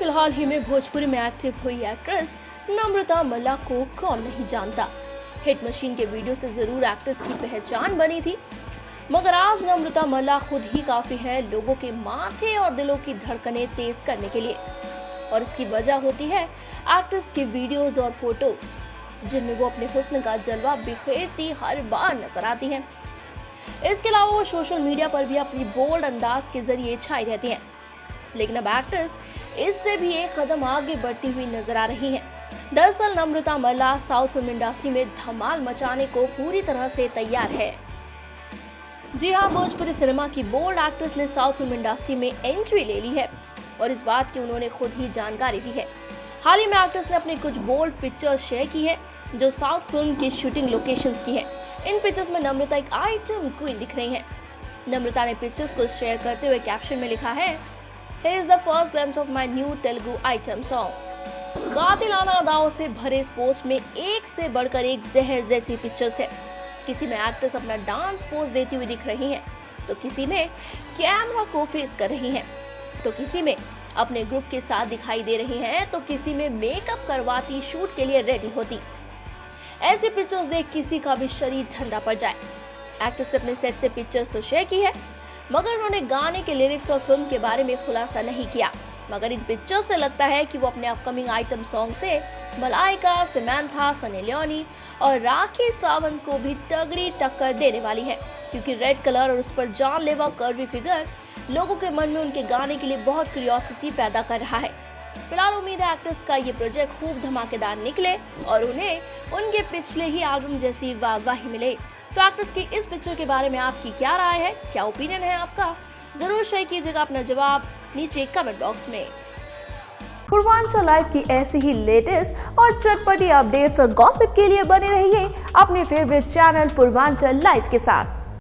फिलहाल ही में भोजपुरी में एक्टिव हुई एक्ट्रेस नम्रता मल्ला को कौन नहीं जानता। हिट मशीन के वीडियो से जरूर एक्ट्रेस की पहचान बनी थी, मगर आज नम्रता मल्ला खुद ही काफी है लोगों के माथे और दिलों की धड़कनें तेज करने के लिए। और इसकी वजह होती है एक्ट्रेस की वीडियोस और फोटोज, जिनमें वो अपने हुस्न का जलवा बिखेरती हर बार नजर आती हैं। इसके अलावा वो सोशल मीडिया पर भी अपनी बोल्ड अंदाज के जरिए छाई रहती हैं। लेकिन अब एक्ट्रेस इससे भी एक कदम आगे बढ़ती हुई नजर आ रही हैं। दरअसल नम्रता मल्ला साउथ फिल्म इंडस्ट्री में धमाल मचाने को पूरी तरह से तैयार है। जी हाँ, भोजपुरी सिनेमा की बोल्ड एक्ट्रेस ने साउथ फिल्म इंडस्ट्री में एंट्री ले ली है और इस बात की उन्होंने खुद ही जानकारी दी है। हाल ही में एक्ट्रेस ने अपनी कुछ बोल्ड पिक्चर्स शेयर की है जो साउथ फिल्म की शूटिंग लोकेशंस की है। इन पिक्चर्स में नम्रता एक आइटम क्वीन दिख रही हैं। नम्रता ने पिक्चर्स को शेयर करते हुए कैप्शन में लिखा है, Here is the first glimpse of my new Telugu item song। कातिलाना अदाओं से भरे इस पोस्ट में एक से बढ़कर एक जहर जैसी पिक्चर्स है। किसी में एक्ट्रेस अपना डांस पोज देती हुई दिख रही हैं, तो किसी में कैमरा को फेस कर रही हैं, तो किसी में अपने ग्रुप के साथ दिखाई दे रही हैं, तो किसी में मेकअप करवाती शूट के लिए रेडी होती। ऐसी पिक्चर्स देख किसी का भी शरीर ठंडा पड़ जाए। एक्ट्रेस ने अपने सेट से पिक्चर्स तो शेयर की है, मगर उन्होंने गाने के लिरिक्स और फिल्म के बारे में खुलासा नहीं किया। मगर इन पिक्चर्स से लगता है कि वो अपने अपकमिंग आइटम सॉन्ग से मलाइका, समंथा, सनी लियोनी और राखी सावंत को भी तगड़ी टक्कर देने वाली है, क्योंकि रेड कलर और उस पर जानलेवा कर्वी फिगर लोगों के मन में उनके गाने के लिए बहुत क्यूरियोसिटी पैदा कर रहा है। फिलहाल उम्मीद है एक्ट्रेस का ये प्रोजेक्ट खूब धमाकेदार निकले और उन्हें उनके पिछले ही एल्बम जैसी वाहवाही मिले। तो एक्ट्रेस की इस पिक्चर के बारे में आपकी क्या राय है, क्या ओपिनियन है आपका? जरूर शेयर कीजिएगा अपना जवाब नीचे कमेंट बॉक्स में। पूर्वांचल लाइव की ऐसी ही लेटेस्ट और चटपटी अपडेट्स और गॉसिप के लिए बने रहिए अपने फेवरेट चैनल पूर्वांचल लाइव के साथ।